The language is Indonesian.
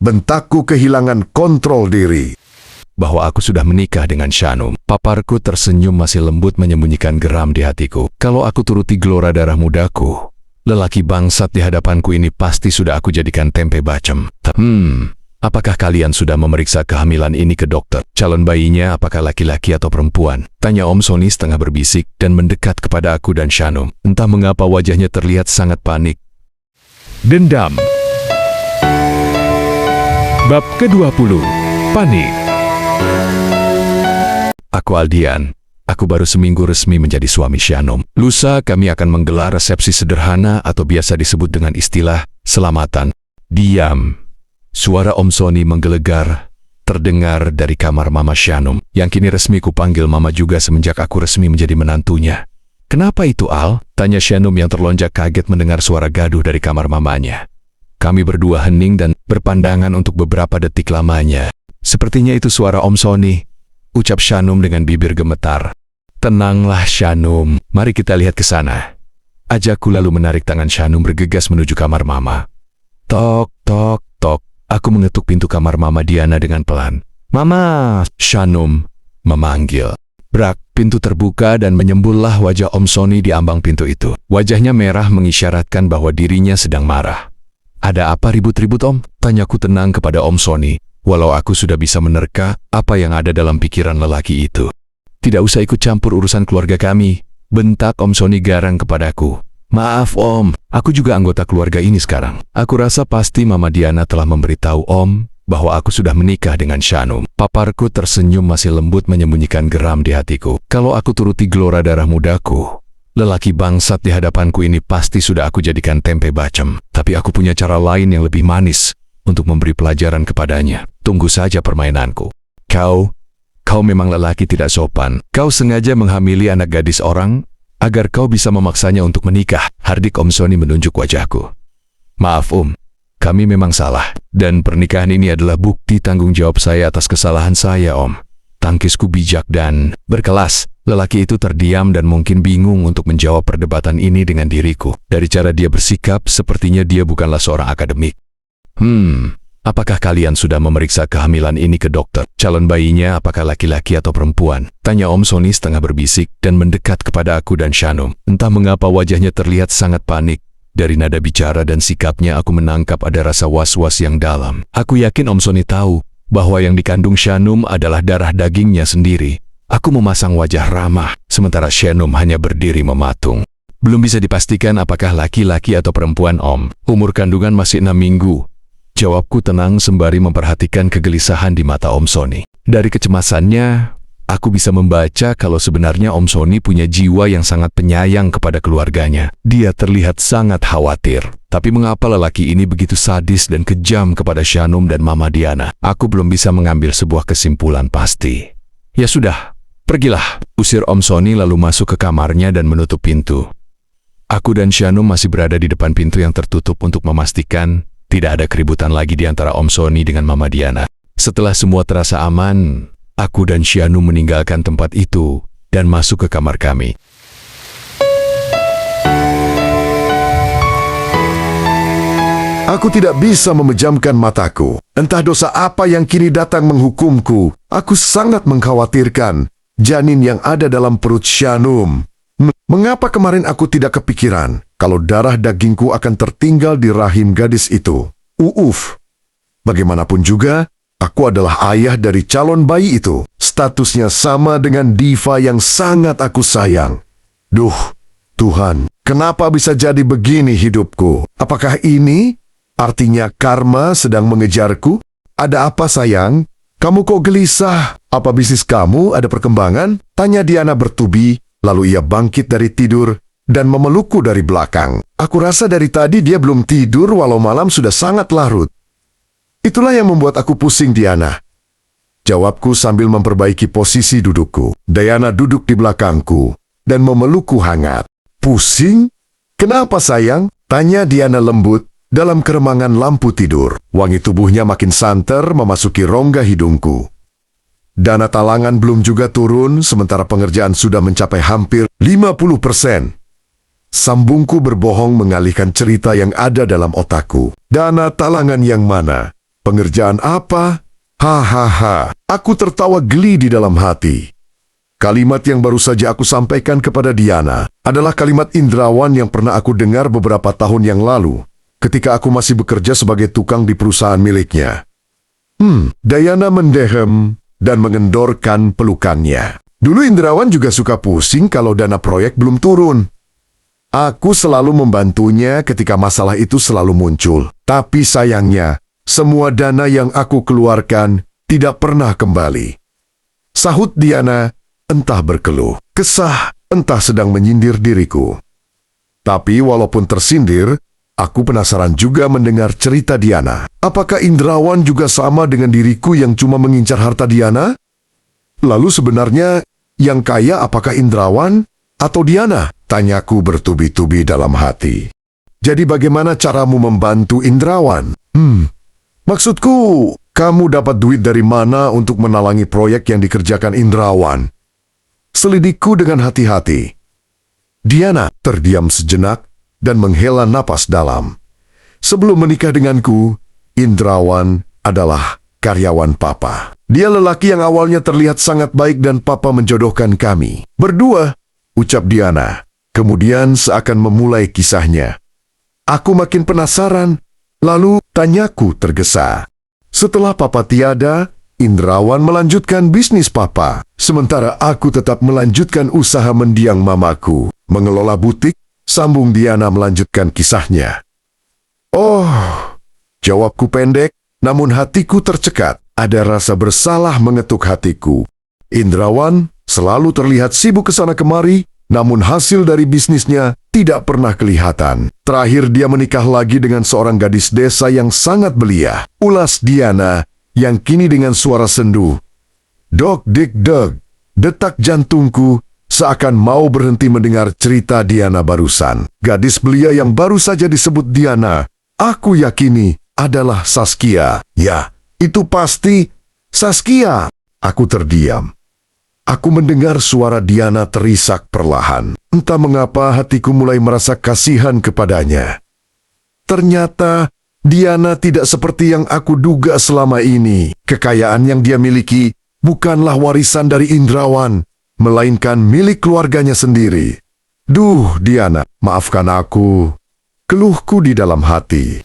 bentakku kehilangan kontrol diri. Bahwa aku sudah menikah dengan Shanum. Paparku tersenyum masih lembut menyembunyikan geram di hatiku. Kalau aku turuti gelora darah mudaku, lelaki bangsat di hadapanku ini pasti sudah aku jadikan tempe bacem. Apakah kalian sudah memeriksa kehamilan ini ke dokter? Calon bayinya apakah laki-laki atau perempuan? Tanya Om Sony setengah berbisik dan mendekat kepada aku dan Shanum. Entah mengapa wajahnya terlihat sangat panik. Dendam. Bab ke-20. Panik. Aku Aldian. Aku baru seminggu resmi menjadi suami Shanum. Lusa kami akan menggelar resepsi sederhana atau biasa disebut dengan istilah selamatan. Diam. Suara Om Sony menggelegar, terdengar dari kamar Mama Shanum, yang kini resmi kupanggil Mama juga semenjak aku resmi menjadi menantunya. Kenapa itu, Al? Tanya Shanum yang terlonjak kaget mendengar suara gaduh dari kamar mamanya. Kami berdua hening dan berpandangan untuk beberapa detik lamanya. Sepertinya itu suara Om Sony, ucap Shanum dengan bibir gemetar. Tenanglah Shanum, mari kita lihat ke sana. Ajakku lalu menarik tangan Shanum bergegas menuju kamar Mama. Tok, tok, tok. Aku mengetuk pintu kamar Mama Diana dengan pelan. Mama, Shanum memanggil. Brak, pintu terbuka dan menyembullah wajah Om Sony di ambang pintu itu. Wajahnya merah mengisyaratkan bahwa dirinya sedang marah. Ada apa ribut-ribut, Om? Tanyaku tenang kepada Om Sony, walau aku sudah bisa menerka apa yang ada dalam pikiran lelaki itu. Tidak usah ikut campur urusan keluarga kami, bentak Om Sony garang kepadaku. Maaf Om, aku juga anggota keluarga ini sekarang. Aku rasa pasti Mama Diana telah memberitahu Om bahwa aku sudah menikah dengan Shanum. Paparku tersenyum masih lembut menyembunyikan geram di hatiku. Kalau aku turuti gelora darah mudaku, lelaki bangsat di hadapanku ini pasti sudah aku jadikan tempe bacem. Tapi aku punya cara lain yang lebih manis untuk memberi pelajaran kepadanya. Tunggu saja permainanku. Kau memang lelaki tidak sopan. Kau sengaja menghamili anak gadis orang agar kau bisa memaksanya untuk menikah. Hardik Om Sony menunjuk wajahku. Maaf Om, kami memang salah. Dan pernikahan ini adalah bukti tanggung jawab saya atas kesalahan saya Om. Tangkisku bijak dan berkelas. Lelaki itu terdiam dan mungkin bingung untuk menjawab perdebatan ini dengan diriku. Dari cara dia bersikap, sepertinya dia bukanlah seorang akademik. Apakah kalian sudah memeriksa kehamilan ini ke dokter? Calon bayinya apakah laki-laki atau perempuan? Tanya Om Sony setengah berbisik dan mendekat kepada aku dan Shanum. Entah mengapa wajahnya terlihat sangat panik. Dari nada bicara dan sikapnya aku menangkap ada rasa was-was yang dalam. Aku yakin Om Sony tahu bahwa yang dikandung Shanum adalah darah dagingnya sendiri. Aku memasang wajah ramah, sementara Shanum hanya berdiri mematung. Belum bisa dipastikan apakah laki-laki atau perempuan Om. Umur kandungan masih 6 minggu. Jawabku tenang sembari memperhatikan kegelisahan di mata Om Sony. Dari kecemasannya, aku bisa membaca kalau sebenarnya Om Sony punya jiwa yang sangat penyayang kepada keluarganya. Dia terlihat sangat khawatir. Tapi mengapa lelaki ini begitu sadis dan kejam kepada Shanum dan Mama Diana? Aku belum bisa mengambil sebuah kesimpulan pasti. Ya sudah, pergilah, usir Om Sony lalu masuk ke kamarnya dan menutup pintu. Aku dan Shanum masih berada di depan pintu yang tertutup untuk memastikan tidak ada keributan lagi di antara Om Sony dengan Mama Diana. Setelah semua terasa aman, aku dan Shanum meninggalkan tempat itu dan masuk ke kamar kami. Aku tidak bisa memejamkan mataku. Entah dosa apa yang kini datang menghukumku. Aku sangat mengkhawatirkan janin yang ada dalam perut Shanum. Mengapa kemarin aku tidak kepikiran kalau darah dagingku akan tertinggal di rahim gadis itu? Bagaimanapun juga, aku adalah ayah dari calon bayi itu. Statusnya sama dengan diva yang sangat aku sayang. Duh, Tuhan, kenapa bisa jadi begini hidupku? Apakah ini artinya karma sedang mengejarku? Ada apa sayang? Kamu kok gelisah? Apa bisnis kamu ada perkembangan? Tanya Diana bertubi. Lalu ia bangkit dari tidur dan memelukku dari belakang. Aku rasa dari tadi dia belum tidur walau malam sudah sangat larut. Itulah yang membuat aku pusing, Diana. Jawabku sambil memperbaiki posisi dudukku. Diana duduk di belakangku dan memelukku hangat. Pusing? Kenapa sayang? Tanya Diana lembut dalam keremangan lampu tidur. Wangi tubuhnya makin santer memasuki rongga hidungku. Dana talangan belum juga turun, sementara pengerjaan sudah mencapai hampir 50%. Sambungku berbohong mengalihkan cerita yang ada dalam otakku. Dana talangan yang mana? Pengerjaan apa? Hahaha, aku tertawa geli di dalam hati. Kalimat yang baru saja aku sampaikan kepada Diana adalah kalimat Indrawan yang pernah aku dengar beberapa tahun yang lalu ketika aku masih bekerja sebagai tukang di perusahaan miliknya. Diana mendehem dan mengendorkan pelukannya. Dulu Indrawan juga suka pusing kalau dana proyek belum turun. Aku selalu membantunya ketika masalah itu selalu muncul. Tapi sayangnya, semua dana yang aku keluarkan tidak pernah kembali. Sahut Diana, entah berkeluh, kesah, entah sedang menyindir diriku. Tapi walaupun tersindir, aku penasaran juga mendengar cerita Diana. Apakah Indrawan juga sama dengan diriku yang cuma mengincar harta Diana? Lalu sebenarnya yang kaya apakah Indrawan atau Diana? Tanyaku bertubi-tubi dalam hati. Jadi bagaimana caramu membantu Indrawan? Maksudku, kamu dapat duit dari mana untuk menalangi proyek yang dikerjakan Indrawan? Selidikku dengan hati-hati. Diana terdiam sejenak dan menghela napas dalam. Sebelum menikah denganku, Indrawan adalah karyawan Papa. Dia lelaki yang awalnya terlihat sangat baik dan Papa menjodohkan kami. Berdua, ucap Diana. Kemudian seakan memulai kisahnya. Aku makin penasaran, lalu tanyaku tergesa. Setelah Papa tiada, Indrawan melanjutkan bisnis Papa, sementara aku tetap melanjutkan usaha mendiang mamaku, mengelola butik, sambung Diana melanjutkan kisahnya. Oh, jawabku pendek, namun hatiku tercekat. Ada rasa bersalah mengetuk hatiku. Indrawan selalu terlihat sibuk ke sana kemari, namun hasil dari bisnisnya tidak pernah kelihatan. Terakhir dia menikah lagi dengan seorang gadis desa yang sangat belia. Ulas Diana yang kini dengan suara sendu. Dog dik dog, detak jantungku seakan mau berhenti mendengar cerita Diana barusan. Gadis belia yang baru saja disebut Diana, aku yakini adalah Saskia. Ya, itu pasti Saskia. Aku terdiam. Aku mendengar suara Diana terisak perlahan. Entah mengapa hatiku mulai merasa kasihan kepadanya. Ternyata Diana tidak seperti yang aku duga selama ini. Kekayaan yang dia miliki bukanlah warisan dari Indrawan, melainkan milik keluarganya sendiri. Duh, Diana, maafkan aku. Keluhku di dalam hati.